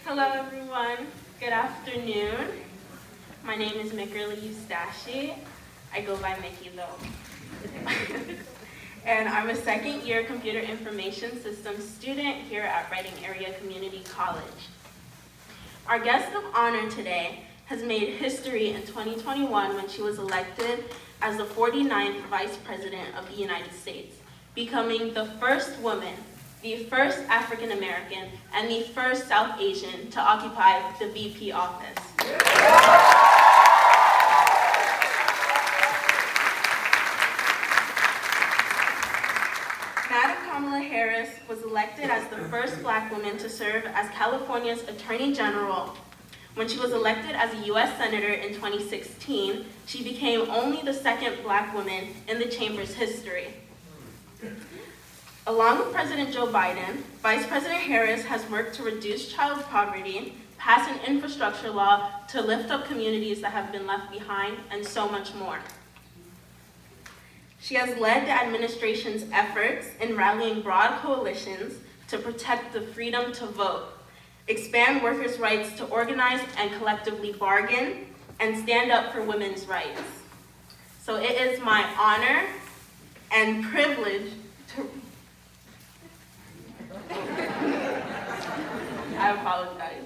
Hello everyone, good afternoon. My name is Mickerly Eustache. I go by Mickey though. And I'm a second-year computer information systems student here at Reading Area Community College. Our guest of honor today has made history in 2021 when she was elected as the 49th Vice President of the United States, becoming the first woman, the first African American, and the first South Asian to occupy the VP office. Madam Kamala Harris was elected as the first Black woman to serve as California's Attorney General. When she was elected as a U.S. Senator in 2016, she became only the second Black woman in the chamber's history. Along with President Joe Biden, Vice President Harris has worked to reduce child poverty, pass an infrastructure law to lift up communities that have been left behind, and so much more. She has led the administration's efforts in rallying broad coalitions to protect the freedom to vote, expand workers' rights to organize and collectively bargain, and stand up for women's rights. So it is my honor and privilege to... I apologize.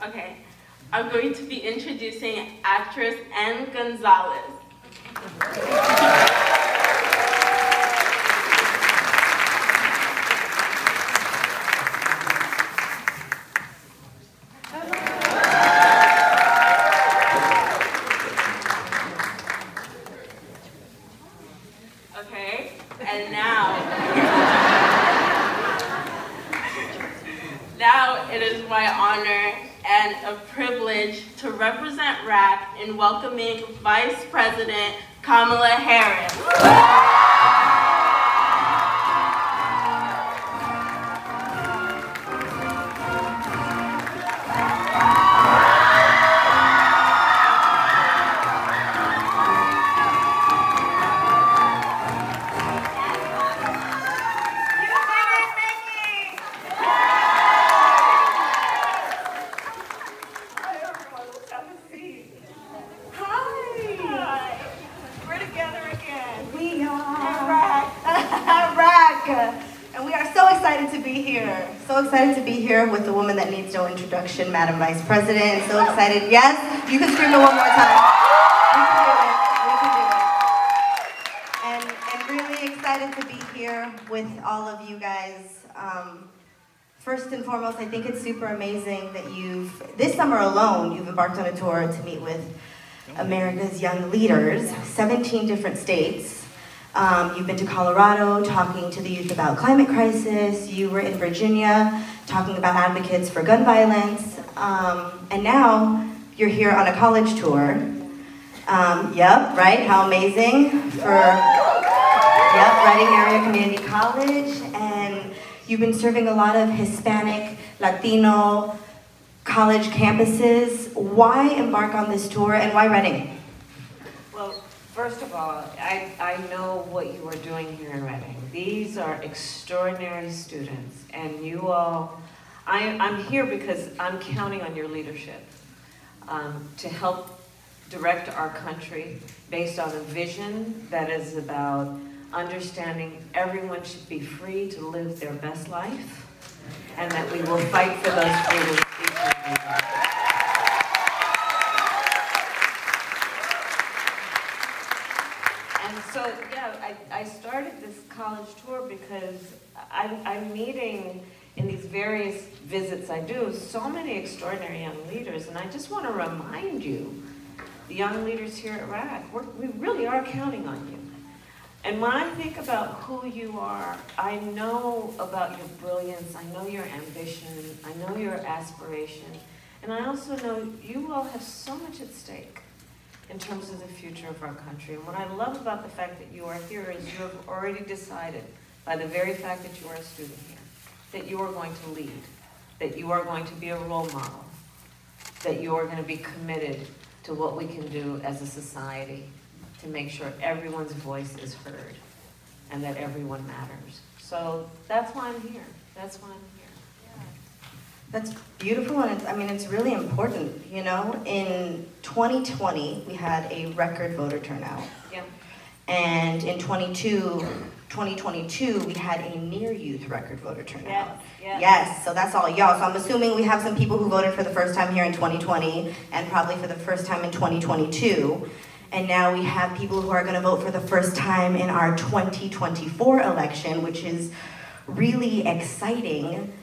Okay, I'm going to be introducing actress Ann Gonzalez. Okay, and now it is my honor and a privilege to represent RACC in welcoming Vice President Kamala Harris. And we are so excited to be here. So excited to be here with the woman that needs no introduction, Madam Vice President. So excited. Yes, you can scream it one more time. We can do it. We can do it. And really excited to be here with all of you guys. First and foremost, I think it's super amazing that this summer alone, you've embarked on a tour to meet with America's young leaders, 17 different states. You've been to Colorado talking to the youth about climate crisis. You were in Virginia talking about advocates for gun violence. And now you're here on a college tour. Yep, right, how amazing for Reading Area Community College. And you've been serving a lot of Hispanic, Latino college campuses. Why embark on this tour and why Reading? Well, first of all, I know what you are doing here in Reading. These are extraordinary students, and you all, I'm here because I'm counting on your leadership to help direct our country based on a vision that is about understanding everyone should be free to live their best life, and that we will fight for those freedoms each and every day. And so, yeah, I started this college tour because I'm meeting in these various visits I do so many extraordinary young leaders, and I just want to remind you, the young leaders here at RACC, we really are counting on you. And when I think about who you are, I know about your brilliance, I know your ambition, I know your aspiration, and I also know you all have so much at stake in terms of the future of our country. And what I love about the fact that you are here is you have already decided, by the very fact that you are a student here, that you are going to lead, that you are going to be a role model, that you are going to be committed to what we can do as a society to make sure everyone's voice is heard and that everyone matters. So that's why I'm here. That's why I'm here. That's beautiful, and it's really important, you know? In 2020, we had a record voter turnout. Yeah. And in 2022, we had a near youth record voter turnout. Yes, so that's all y'all. So I'm assuming we have some people who voted for the first time here in 2020, and probably for the first time in 2022. And now we have people who are gonna vote for the first time in our 2024 election, which is really exciting.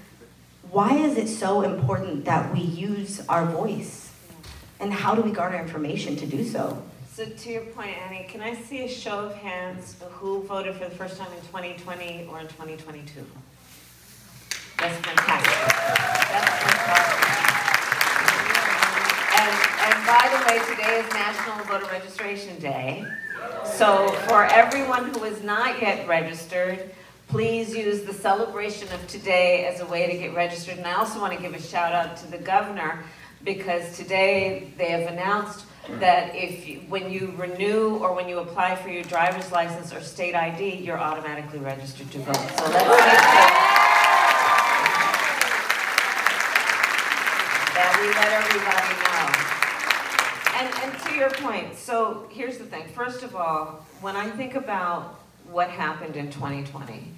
Why is it so important that we use our voice? And how do we garner information to do so? So to your point, Annie, can I see a show of hands who voted for the first time in 2020 or in 2022? That's fantastic. That's fantastic. And by the way, today is National Voter Registration Day. So for everyone who is not yet registered, please use the celebration of today as a way to get registered. And I also want to give a shout out to the governor, because today they have announced that when you renew or when you apply for your driver's license or state ID, you're automatically registered to vote. So let's make sure that we let everybody know. And to your point, so here's the thing. First of all, when I think about what happened in 2020,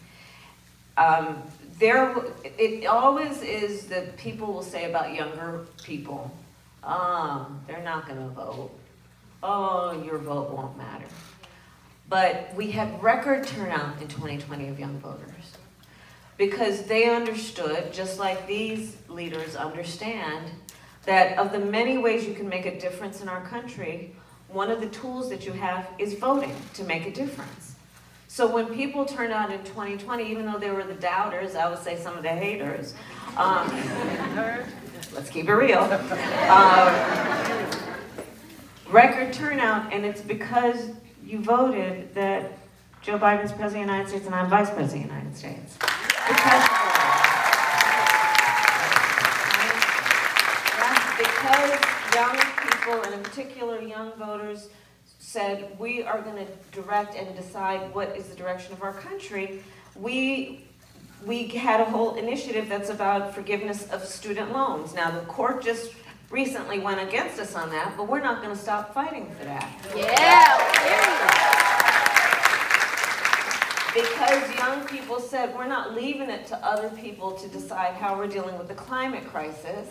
it always is that people will say about younger people, they're not going to vote. Oh, your vote won't matter. But we had record turnout in 2020 of young voters, because they understood, just like these leaders understand, that of the many ways you can make a difference in our country, one of the tools that you have is voting to make a difference. So when people turned out in 2020, even though they were the doubters, I would say some of the haters, let's keep it real, record turnout, and it's because you voted that Joe Biden's President of the United States and I'm Vice President of the United States. Because young people, and in particular young voters, said we are going to direct and decide what is the direction of our country, we had a whole initiative that's about forgiveness of student loans. Now, the court just recently went against us on that, but we're not going to stop fighting for that. Yeah, because young people said we're not leaving it to other people to decide how we're dealing with the climate crisis.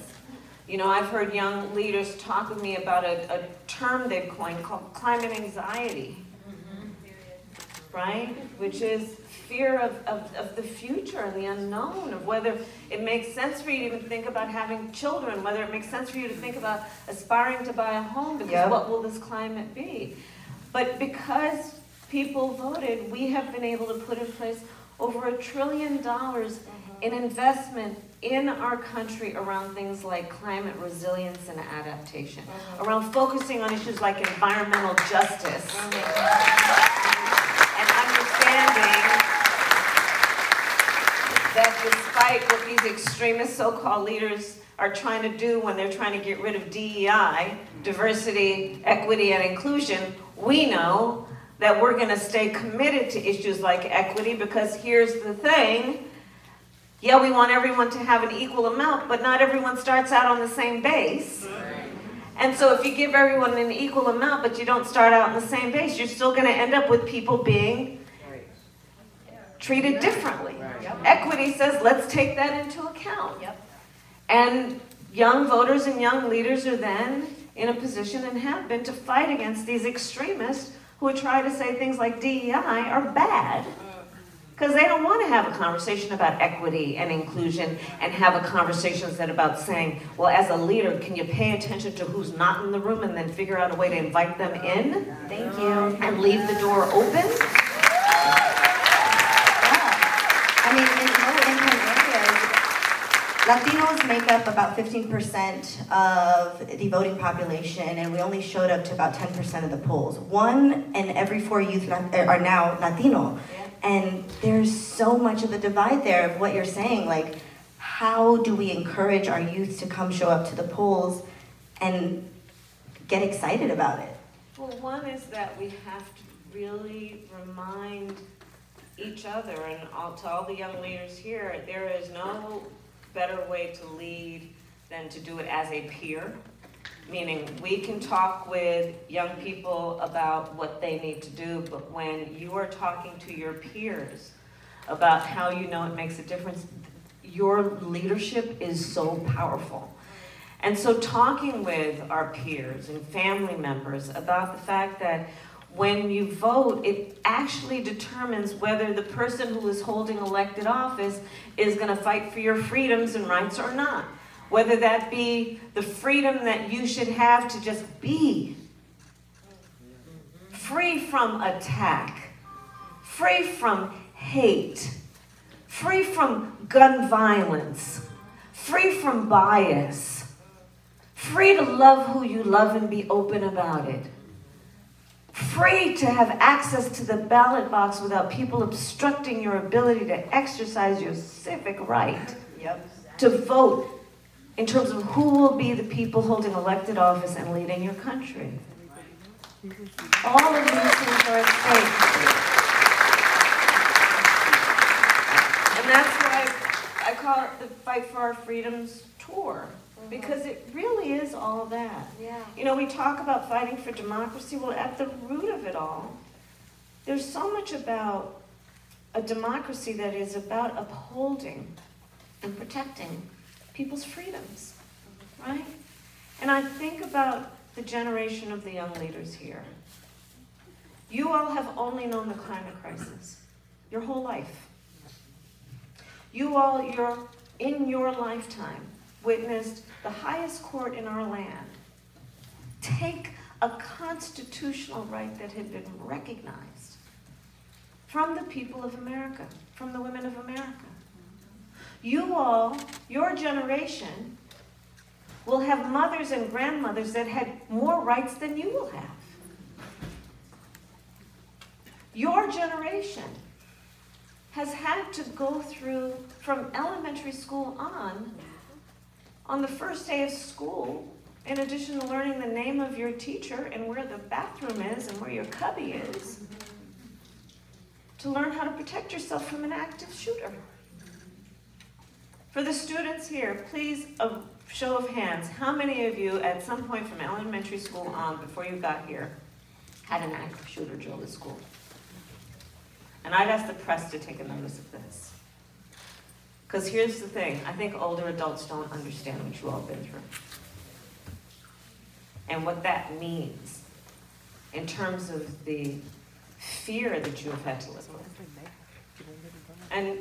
You know, I've heard young leaders talk with me about a term they've coined called climate anxiety, right? Which is fear of the future and the unknown, of whether it makes sense for you to even think about having children, whether it makes sense for you to think about aspiring to buy a home, because what will this climate be? But because people voted, we have been able to put in place over $1 trillion in investment in our country around things like climate resilience and adaptation, around focusing on issues like environmental justice, and understanding that despite what these extremist so-called leaders are trying to do when they're trying to get rid of DEI, diversity, equity, and inclusion, we know that we're going to stay committed to issues like equity, because here's the thing. Yeah, we want everyone to have an equal amount, but not everyone starts out on the same base. And so if you give everyone an equal amount, but you don't start out on the same base, you're still going to end up with people being treated differently. Equity says, let's take that into account. And young voters and young leaders are then in a position, and have been, to fight against these extremists who try to say things like DEI are bad. Because they don't want to have a conversation about equity and inclusion, and have a conversation that's about saying, well, as a leader, can you pay attention to who's not in the room and then figure out a way to invite them in? Thank you. And leave the door open? I mean, in low-income areas, Latinos make up about 15% of the voting population, and we only showed up to about 10% of the polls. 1 in every 4 youth are now Latino. And there's so much of a divide there of what you're saying, like, how do we encourage our youth to come show up to the polls and get excited about it? Well, one is that we have to really remind each other and to all the young leaders here, there is no better way to lead than to do it as a peer. Meaning we can talk with young people about what they need to do, but when you are talking to your peers about how you know it makes a difference, your leadership is so powerful. And so talking with our peers and family members about the fact that when you vote, it actually determines whether the person who is holding elected office is going to fight for your freedoms and rights or not. Whether that be the freedom that you should have to just be free from attack, free from hate, free from gun violence, free from bias, free to love who you love and be open about it, free to have access to the ballot box without people obstructing your ability to exercise your civic right to vote in terms of who will be the people holding elected office and leading your country. All of these things are at stake. And that's why I call it the Fight for Our Freedoms Tour, because it really is all that. Yeah. You know, we talk about fighting for democracy. Well, at the root of it all, there's so much about a democracy that is about upholding and protecting people's freedoms, right? And I think about the generation of the young leaders here. You all have only known the climate crisis your whole life. You all, in your lifetime, witnessed the highest court in our land take a constitutional right that had been recognized from the people of America, from the women of America. You all, your generation, will have mothers and grandmothers that had more rights than you will have. Your generation has had to go through, from elementary school on the first day of school, in addition to learning the name of your teacher and where the bathroom is and where your cubby is, to learn how to protect yourself from an active shooter. For the students here, please, a show of hands, how many of you at some point from elementary school on, before you got here, had an active shooter drilled at school? And I'd ask the press to take a notice of this. Because here's the thing, I think older adults don't understand what you all have been through. And what that means in terms of the fear that you have had to live with. And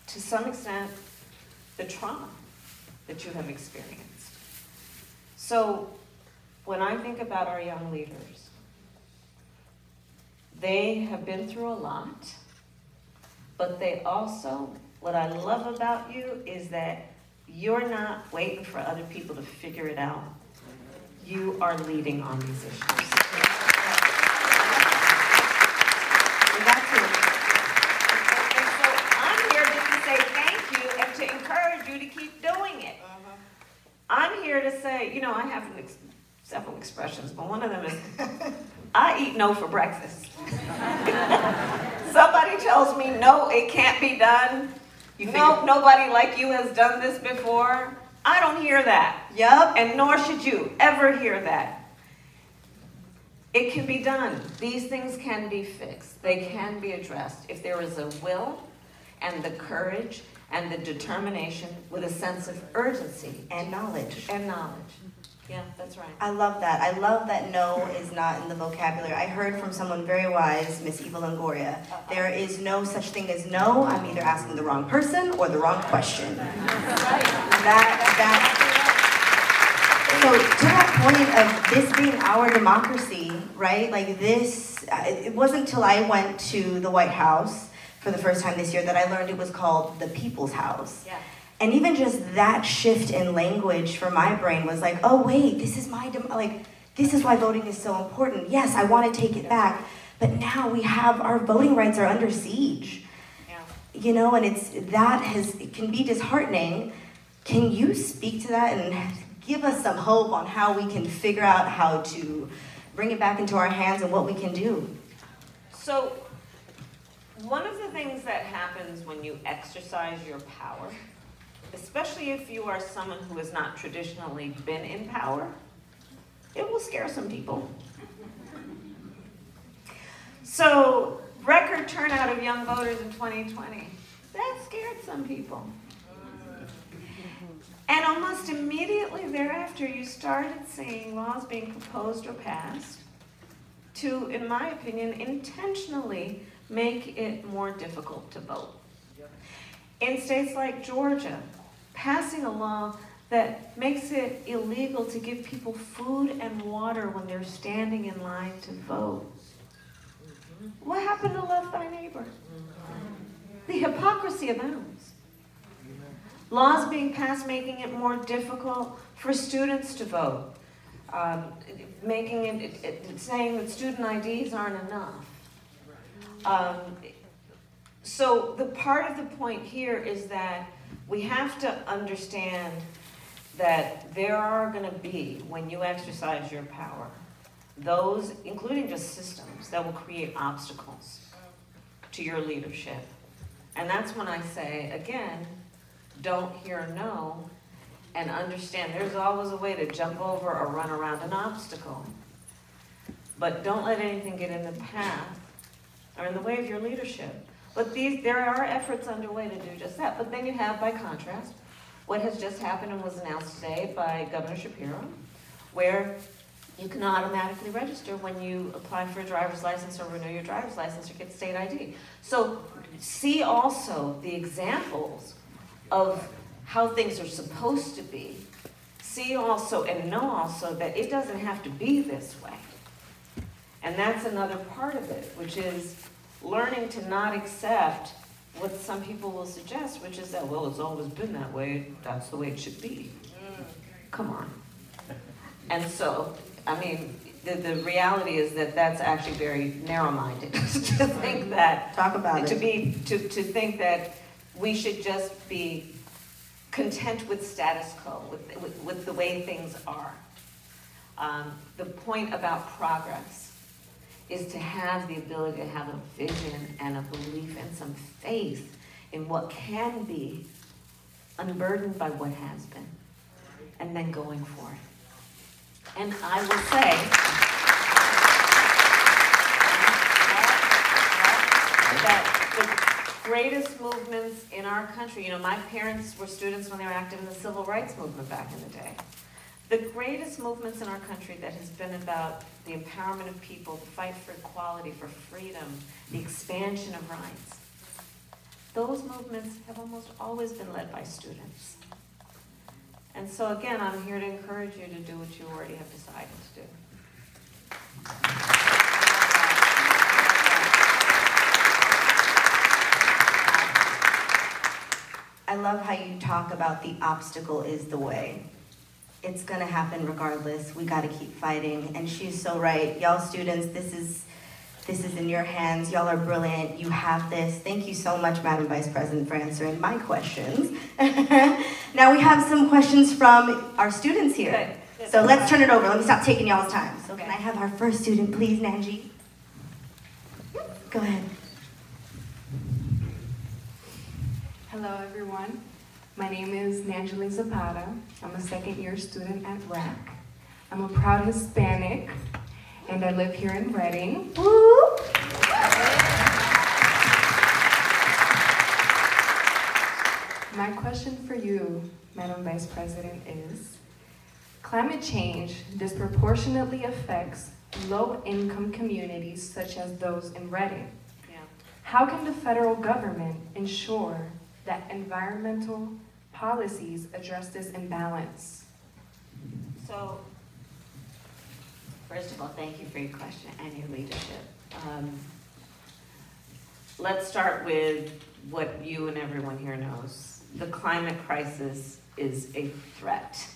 to some extent, the trauma that you have experienced. So when I think about our young leaders, they have been through a lot, but they also, what I love about you is that you're not waiting for other people to figure it out. You are leading on these issues. And that's it. And so I'm here just to say thank you and to encourage you to keep doing it. I'm here to say, you know, I have several expressions, but one of them is, I eat no for breakfast. Somebody tells me, no, it can't be done. No, nobody like you has done this before. I don't hear that. Yep. And nor should you ever hear that. It can be done. These things can be fixed. They can be addressed if there is a will and the courage and the determination with a sense of urgency And knowledge. and knowledge. Yeah, that's right. I love that. I love that no is not in the vocabulary. I heard from someone very wise, Miss Eva Longoria, there is no such thing as no. I'm either asking the wrong person or the wrong question. So to that point of this being our democracy, right? Like this, it wasn't until I went to the White House for the first time this year that I learned it was called the People's House. Yeah. And even just that shift in language for my brain was like, oh wait, this is this is why voting is so important. Yes, I want to take it back, but now we have, our voting rights are under siege. Yeah. You know, and it can be disheartening. Can you speak to that and give us some hope on how we can figure out how to bring it back into our hands and what we can do. So, one of the things that happens when you exercise your power, especially if you are someone who has not traditionally been in power, it will scare some people. So, record turnout of young voters in 2020, that scared some people. And almost immediately thereafter, you started seeing laws being proposed or passed to, in my opinion, intentionally make it more difficult to vote. In states like Georgia, passing a law that makes it illegal to give people food and water when they're standing in line to vote. What happened to love thy neighbor? The hypocrisy abounds. Laws being passed making it more difficult for students to vote, making saying that student IDs aren't enough. So the part of the point here is that we have to understand that there are going to be, when you exercise your power, those, including just systems, that will create obstacles to your leadership. And that's when I say, again, don't hear no, and understand there's always a way to jump over or run around an obstacle. But don't let anything get in the path or in the way of your leadership. But there are efforts underway to do just that. But then you have, by contrast, what has just happened and was announced today by Governor Shapiro, where you can automatically register when you apply for a driver's license or renew your driver's license or get state ID. So see also the examples of how things are supposed to be. See also and know also that it doesn't have to be this way. And that's another part of it, which is learning to not accept what some people will suggest, which is that, well, it's always been that way, that's the way it should be. Come on. And so, I mean, the reality is that that's actually very narrow-minded to think that. Talk about to it. To think that we should just be content with status quo, with the way things are. The point about progress is to have the ability to have a vision and a belief and some faith in what can be, unburdened by what has been, and then going for it. And I will say that the greatest movements in our country, you know, my parents were students when they were active in the civil rights movement back in the day. The greatest movements in our country that has been about the empowerment of people, the fight for equality, for freedom, the expansion of rights, those movements have almost always been led by students. And so again, I'm here to encourage you to do what you already have decided to do. I love how you talk about the obstacle is the way. It's gonna happen regardless. We gotta keep fighting. And she's so right. Y'all students, this is in your hands. Y'all are brilliant. You have this. Thank you so much, Madam Vice President, for answering my questions. Now we have some questions from our students here. Good. So let's turn it over. Let me stop taking y'all's time. So can I have our first student, please, Nanji? Go ahead. Hello, everyone. My name is Nanjali Zapata. I'm a second-year student at RACC. I'm a proud Hispanic, and I live here in Reading. Woo! My question for you, Madam Vice President, is climate change disproportionately affects low-income communities such as those in Reading. Yeah. How can the federal government ensure that environmental policies address this imbalance? So, first of all, thank you for your question and your leadership. Let's start with what you and everyone here knows. The climate crisis is a threat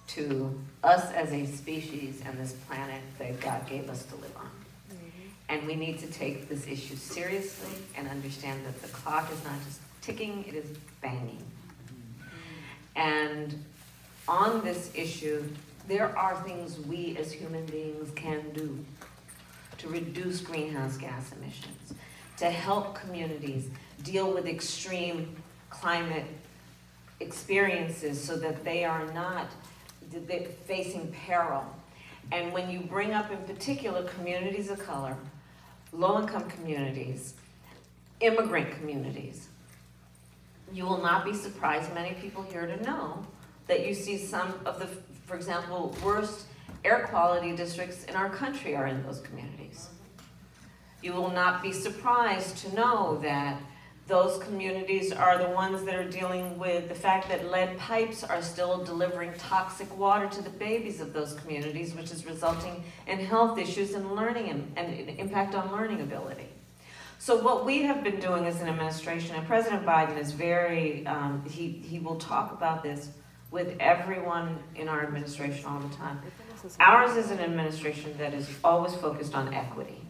to us as a species and this planet that God gave us to live on. And we need to take this issue seriously and understand that the clock is not just ticking, it is banging. And on this issue, there are things we as human beings can do to reduce greenhouse gas emissions, to help communities deal with extreme climate experiences so that they are not facing peril. And when you bring up in particular communities of color, low-income communities, immigrant communities, you will not be surprised, many people here to know, that you see some of the, for example, worst air quality districts in our country are in those communities. You will not be surprised to know that those communities are the ones that are dealing with the fact that lead pipes are still delivering toxic water to the babies of those communities, which is resulting in health issues and learning and impact on learning ability. So what we have been doing as an administration, and President Biden is very, he will talk about this with everyone in our administration all the time. Ours is an administration that is always focused on equity.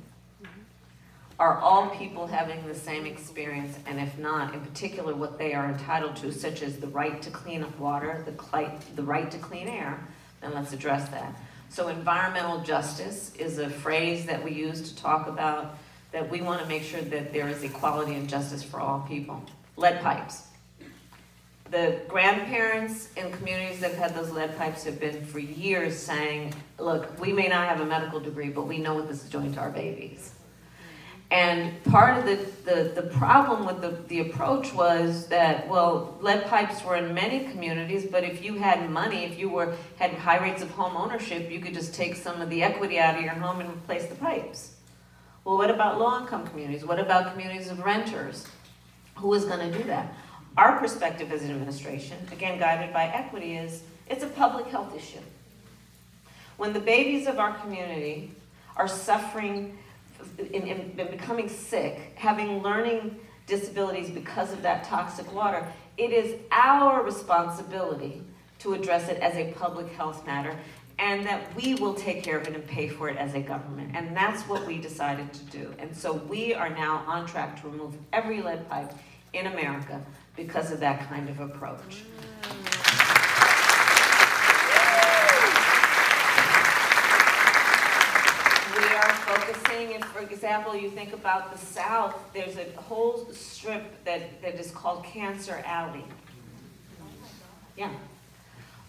Are all people having the same experience, and if not, in particular what they are entitled to, such as the right to clean up water, the right to clean air, then let's address that. So environmental justice is a phrase that we use to talk about that we want to make sure that there is equality and justice for all people. Lead pipes. The grandparents in communities that have had those lead pipes have been for years saying, look, we may not have a medical degree, but we know what this is doing to our babies. And part of the problem with the approach was that, well, lead pipes were in many communities, but if you had money, if you had high rates of home ownership, you could just take some of the equity out of your home and replace the pipes. Well, what about low-income communities? What about communities of renters? Who is going to do that? Our perspective as an administration, again guided by equity, is it's a public health issue. When the babies of our community are suffering and becoming sick, having learning disabilities because of that toxic water, it is our responsibility to address it as a public health matter, and that we will take care of it and pay for it as a government. And that's what we decided to do. And so we are now on track to remove every lead pipe in America because of that kind of approach. We are focusing, if for example you think about the South, there's a whole strip that is called Cancer Alley. Yeah.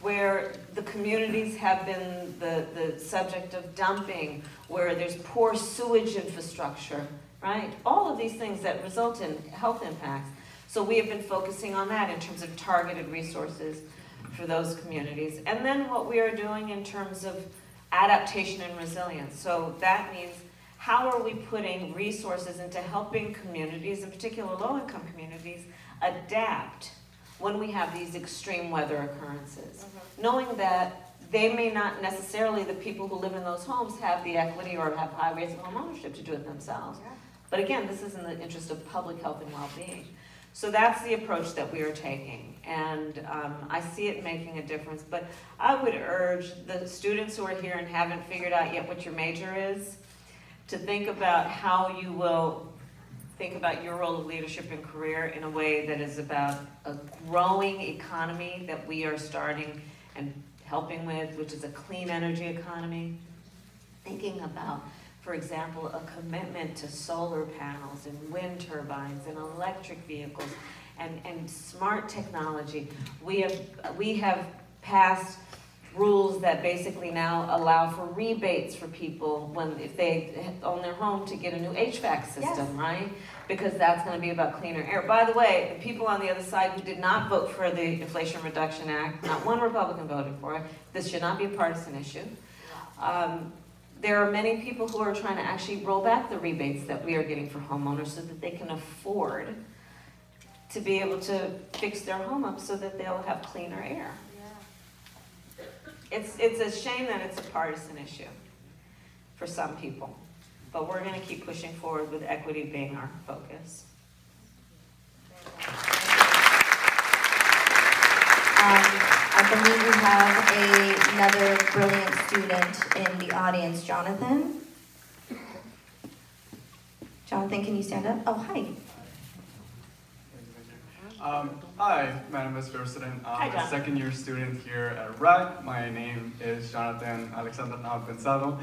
Where the communities have been the subject of dumping, where there's poor sewage infrastructure, right? All of these things that result in health impacts. So we have been focusing on that in terms of targeted resources for those communities. And then what we are doing in terms of adaptation and resilience. So that means, how are we putting resources into helping communities, in particular low-income communities, adapt when we have these extreme weather occurrences? Knowing that they may not necessarily, the people who live in those homes, have the equity or have high rates of home ownership to do it themselves. But again, this is in the interest of public health and well-being. So that's the approach that we are taking, and I see it making a difference. But I would urge the students who are here and haven't figured out yet what your major is, to think about how you will think about your role of leadership and career in a way that is about a growing economy that we are starting and helping with, which is a clean energy economy. Thinking about, for example, a commitment to solar panels and wind turbines and electric vehicles and smart technology. We have passed rules that basically now allow for rebates for people if they own their home to get a new HVAC system, yes, right? Because that's going to be about cleaner air. By the way, the people on the other side who did not vote for the Inflation Reduction Act, not one Republican voted for it. This should not be a partisan issue. There are many people who are trying to actually roll back the rebates that we are getting for homeowners so that they can afford to be able to fix their home up so that they'll have cleaner air. It's a shame that it's a partisan issue for some people, but we're going to keep pushing forward with equity being our focus. I believe we have another brilliant student in the audience, Jonathan. Jonathan, can you stand up? Oh, hi. Hi, Madam Vice President. Hi, I'm a John. second-year student here at RACC. My name is Jonathan Alexander Pensado.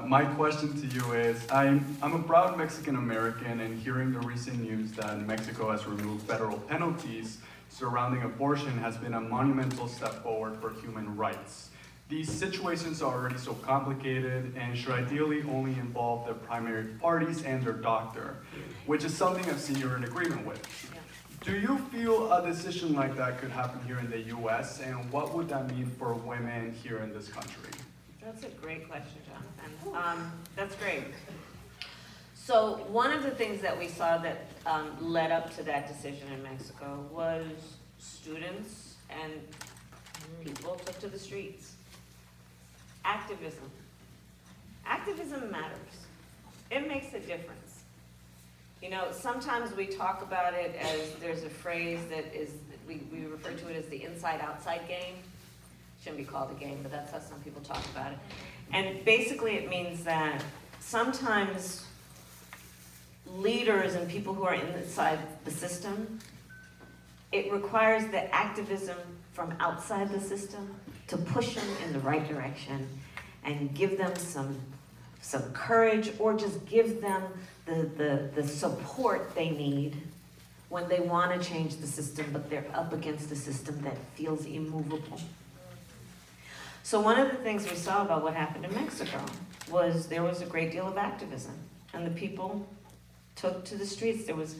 My question to you is, I'm a proud Mexican-American, and hearing the recent news that Mexico has removed federal penalties surrounding abortion has been a monumental step forward for human rights. These situations are already so complicated and should ideally only involve the primary parties and their doctor, which is something I've seen you're in agreement with. Do you feel a decision like that could happen here in the US, and what would that mean for women here in this country? That's a great question, Jonathan. That's great. So one of the things that we saw that led up to that decision in Mexico was students and people took to the streets. Activism. Activism matters. It makes a difference. You know, sometimes we talk about it as there's a phrase that is, we refer to it as the inside-outside game. Shouldn't be called a game, but that's how some people talk about it. And basically it means that sometimes leaders and people who are inside the system, it requires the activism from outside the system to push them in the right direction and give them some courage, or just give them the support they need when they want to change the system, but they're up against a system that feels immovable. So one of the things we saw about what happened in Mexico was there was a great deal of activism, and the people took to the streets. There was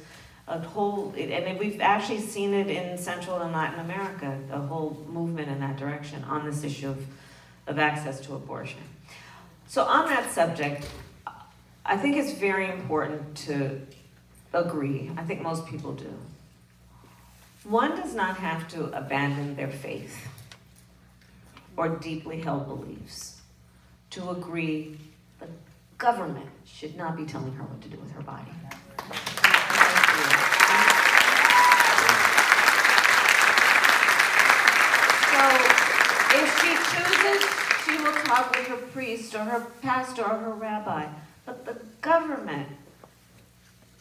a whole, and we've actually seen it in Central and Latin America, a whole movement in that direction on this issue of access to abortion. So on that subject, I think it's very important to agree. I think most people do. One does not have to abandon their faith or deeply held beliefs to agree the government should not be telling her what to do with her body. So if she chooses, she will talk with her priest or her pastor or her rabbi, but the government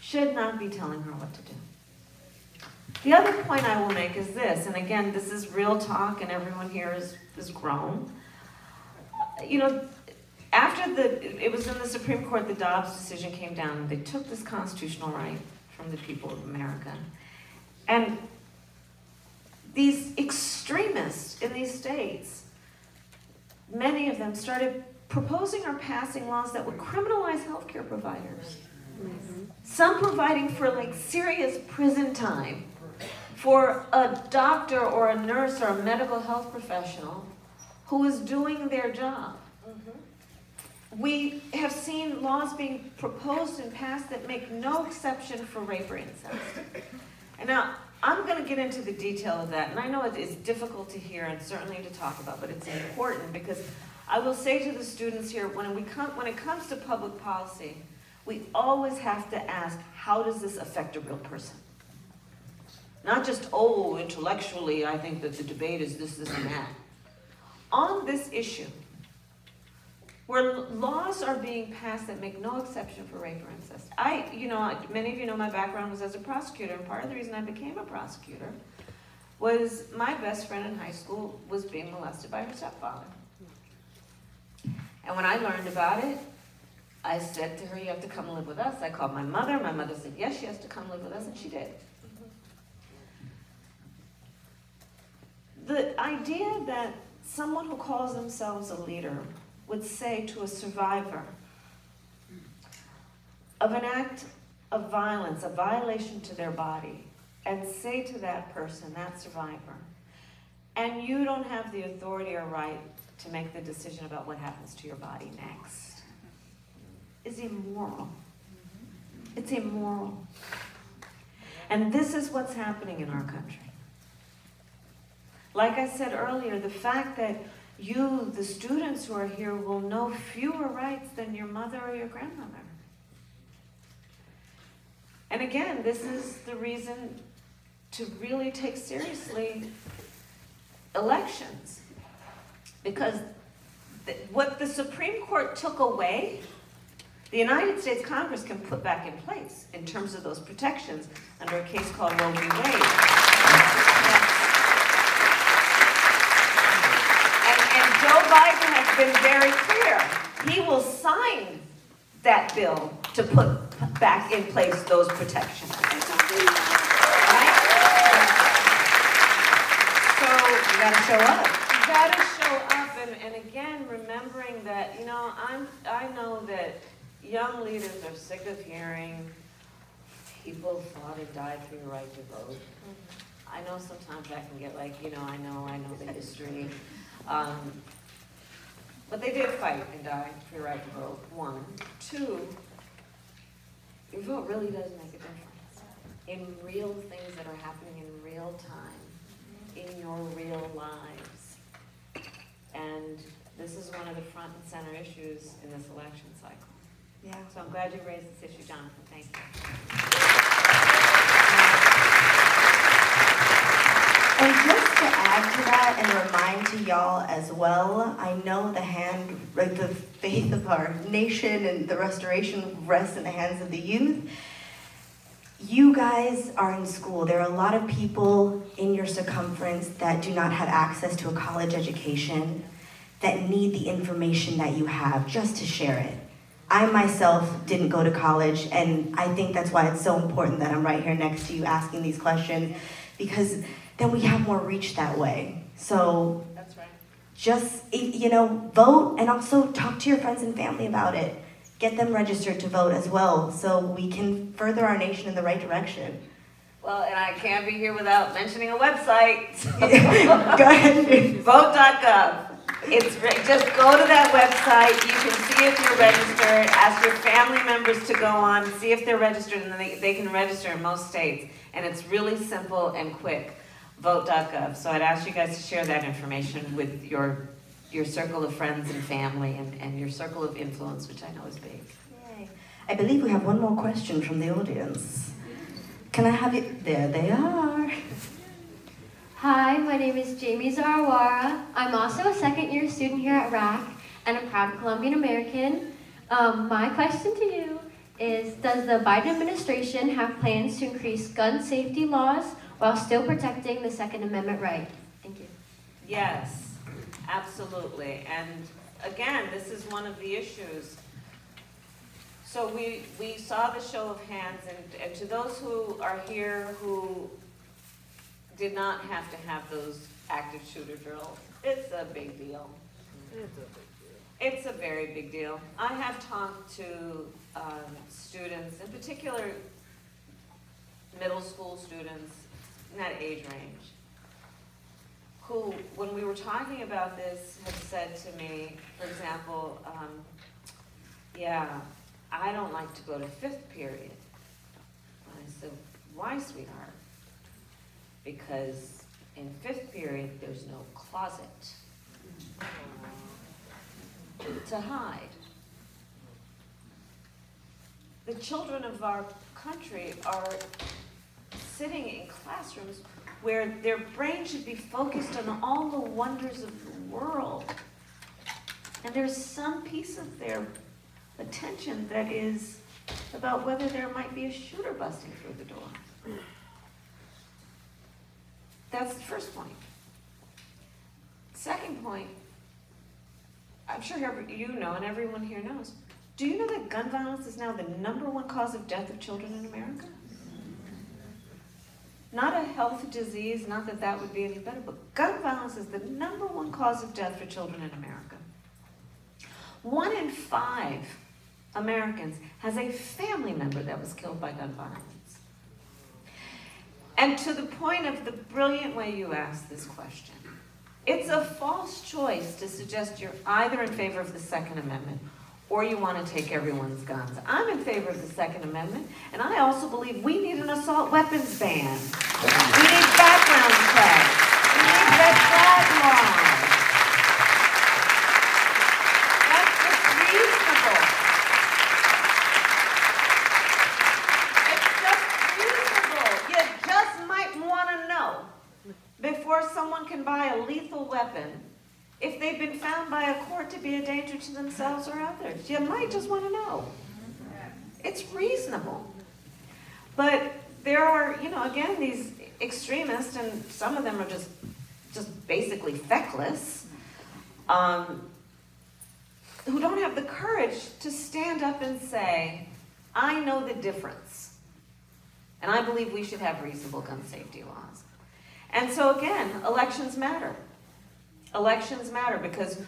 should not be telling her what to do. The other point I will make is this, and again, this is real talk and everyone here is grown. You know, after it was in the Supreme Court, the Dobbs decision came down, and they took this constitutional right from the people of America. And these extremists in these states, many of them started proposing or passing laws that would criminalize healthcare providers. Some providing for like serious prison time for a doctor or a nurse or a medical health professional who is doing their job. We have seen laws being proposed and passed that make no exception for rape or incest. And now, I'm going to get into the detail of that, and I know it is difficult to hear and certainly to talk about, but it's important because I will say to the students here, when it comes to public policy, we always have to ask, how does this affect a real person? Not just, oh, intellectually, I think that the debate is this, and that. On this issue, where laws are being passed that make no exception for rape or incest. Many of you know my background was as a prosecutor, and part of the reason I became a prosecutor was my best friend in high school was being molested by her stepfather. And when I learned about it, I said to her, you have to come live with us. I called my mother said, yes, she has to come live with us, and she did. The idea that someone who calls themselves a leader would say to a survivor of an act of violence, a violation to their body, and say to that person, that survivor, and you don't have the authority or right to make the decision about what happens to your body next, is immoral. It's immoral. And this is what's happening in our country. Like I said earlier, the fact that you, the students who are here, will know fewer rights than your mother or your grandmother. And again, this is the reason to really take seriously elections. Because what the Supreme Court took away the United States Congress can put back in place in terms of those protections under a case called Roe v. Wade. And Joe Biden has been very clear. He will sign that bill to put back in place those protections. Right? So You gotta show up. you gotta show up, and again, remembering that, you know, I know that young leaders are sick of hearing people fought and died for your right to vote. I know sometimes I can get like, you know, I know the history. But they did fight and die for your right to vote, one. Two, your vote really does make a difference in real things that are happening in real time, in your real lives. And this is one of the front and center issues in this election cycle. Yeah. So I'm glad you raised this issue, Jonathan. Thank you. And just to add to that and remind to y'all as well, I know the faith of our nation and the restoration rests in the hands of the youth. You guys are in school. There are a lot of people in your circumference that do not have access to a college education, that need the information that you have just to share it. I myself didn't go to college, and I think that's why it's so important that I'm right here next to you asking these questions, because then we have more reach that way. So That's right. just, you know, vote, and also talk to your friends and family about it. Get them registered to vote as well, so we can further our nation in the right direction. Well, and I can't be here without mentioning a website. Go ahead. Vote.gov. Just go to that website. You can see if you're registered. Ask your family members to go on, see if they're registered, and then they can register in most states. And it's really simple and quick. Vote.gov. So I'd ask you guys to share that information with your circle of friends and family and your circle of influence, which I know is big. Yay. I believe we have one more question from the audience. Can I have you? There they are. Hi, my name is Jamie Zarawara. I'm also a second-year student here at RACC and a proud Colombian American. My question to you is, does the Biden administration have plans to increase gun safety laws while still protecting the Second Amendment right? Thank you. Yes, absolutely. And again, this is one of the issues. So we saw the show of hands, and to those who are here who did not have to have those active shooter drills, it's a big deal. It's a very big deal. I have talked to students, in particular middle school students in that age range, who, when we were talking about this, have said to me, for example, yeah, I don't like to go to 5th period. And I said, why, sweetheart? Because in 5th period, there's no closet to hide. The children of our country are sitting in classrooms where their brain should be focused on all the wonders of the world. And there's some piece of their attention that is about whether there might be a shooter busting through the door. That's the first point. Second point, I'm sure you know and everyone here knows, do you know that gun violence is now the #1 cause of death of children in America? Not a health disease, not that that would be any better, but gun violence is the #1 cause of death for children in America. 1 in 5 Americans has a family member that was killed by gun violence. And to the point of the brilliant way you asked this question, it's a false choice to suggest you're either in favor of the Second Amendment or you want to take everyone's guns. I'm in favor of the Second Amendment, and I also believe we need an assault weapons ban. We need background checks. We need red flag laws. That's just reasonable. It's just reasonable. You just might want to know before someone can buy a lethal weapon if they've been found by a court to be a danger to themselves or others. You might just want to know. It's reasonable. But there are, you know, again, these extremists, and some of them are just basically feckless, who don't have the courage to stand up and say, I know the difference, and I believe we should have reasonable gun safety laws. And so again, elections matter. Elections matter because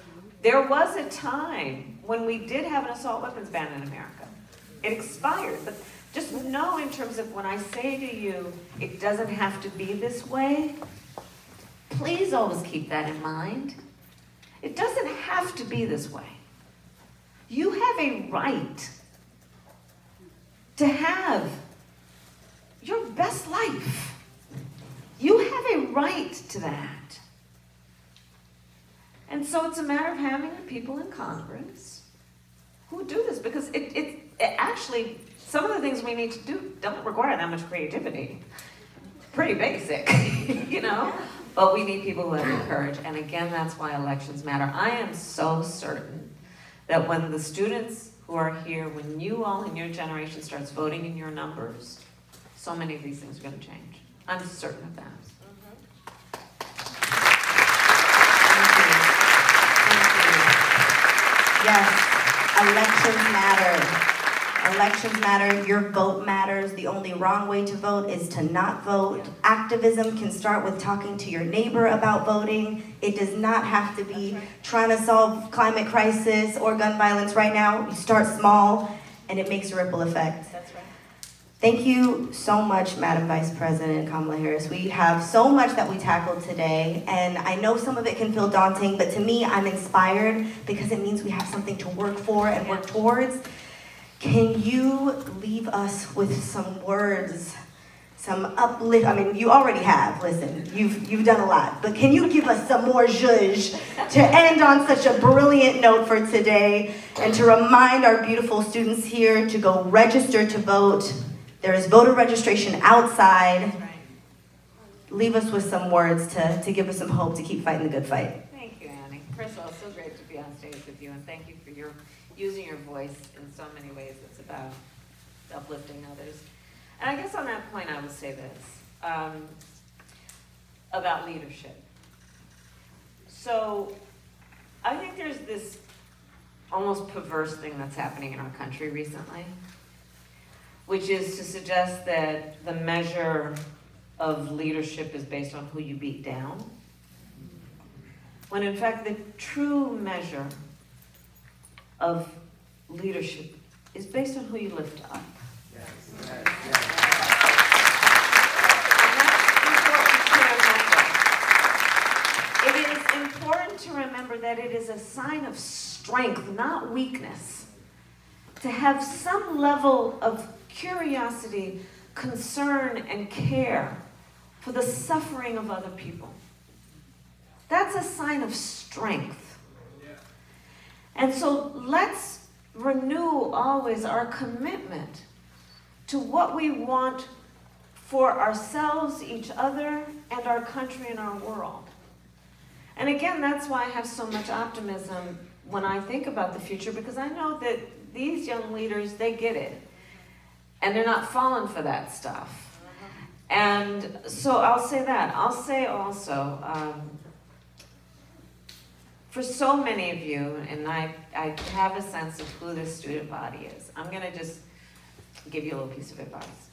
there was a time when we did have an assault weapons ban in America. It expired, but just know in terms of when I say to you, it doesn't have to be this way, please always keep that in mind. It doesn't have to be this way. You have a right to have your best life. You have a right to that. And so it's a matter of having the people in Congress who do this, because it actually, some of the things we need to do don't require that much creativity. Pretty basic, you know? But we need people who have the courage, and again, that's why elections matter. I am so certain that when the students who are here, when you all in your generation starts voting in your numbers, so many of these things are going to change. I'm certain of that. Yes, elections matter. Elections matter, your vote matters. The only wrong way to vote is to not vote. Activism can start with talking to your neighbor about voting. It does not have to be trying to solve climate crisis or gun violence right now. You start small and it makes a ripple effect. That's right. Thank you so much, Madam Vice President Kamala Harris. We have so much that we tackled today, and I know some of it can feel daunting, but to me, I'm inspired because it means we have something to work for and work towards. Can you leave us with some words, some uplift? I mean, you already have, listen, you've done a lot, but can you give us some more zhuzh to end on such a brilliant note for today and to remind our beautiful students here to go register to vote? There is voter registration outside. Right. Leave us with some words to give us some hope to keep fighting the good fight. Thank you, Annie. First of all, it's so great to be on stage with you, and thank you for using your voice in so many ways. It's about uplifting others. And I guess on that point, I would say this about leadership. So I think there's this almost perverse thing that's happening in our country recently, which is to suggest that the measure of leadership is based on who you beat down, when in fact the true measure of leadership is based on who you lift up. Yes. And that's important to remember. It is important to remember that it is a sign of strength, not weakness, to have some level of curiosity, concern, and care for the suffering of other people. That's a sign of strength. And so let's renew always our commitment to what we want for ourselves, each other, and our country and our world. And again, that's why I have so much optimism when I think about the future, because I know that these young leaders, they get it. And they're not falling for that stuff. And so I'll say that. I'll say also, for so many of you, and I have a sense of who this student body is, I'm going to just give you a little piece of advice.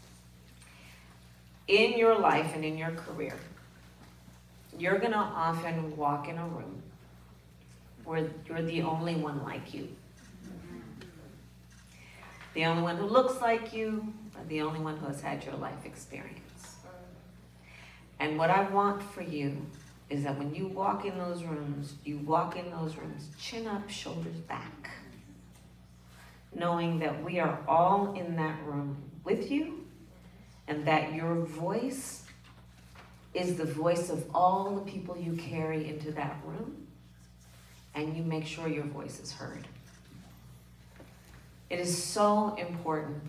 In your life and in your career, you're going to often walk in a room where you're the only one like you. The only one who looks like you, or the only one who has had your life experience. And what I want for you is that when you walk in those rooms, you walk in those rooms chin up, shoulders back, knowing that we are all in that room with you, and that your voice is the voice of all the people you carry into that room, and you make sure your voice is heard. It is so important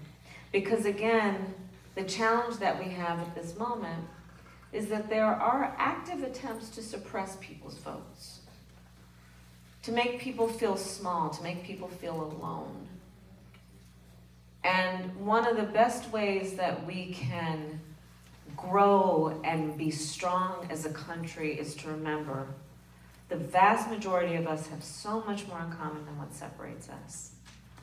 because, again, the challenge that we have at this moment is that there are active attempts to suppress people's votes, to make people feel small, to make people feel alone. And one of the best ways that we can grow and be strong as a country is to remember the vast majority of us have so much more in common than what separates us.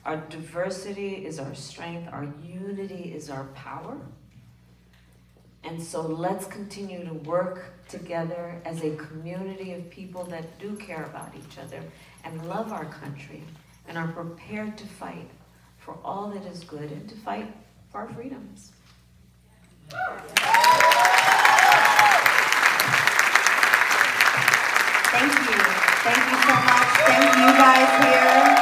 Our diversity is our strength, our unity is our power. And so let's continue to work together as a community of people that do care about each other and love our country and are prepared to fight for all that is good and to fight for our freedoms. Thank you. Thank you so much. Thank you guys here.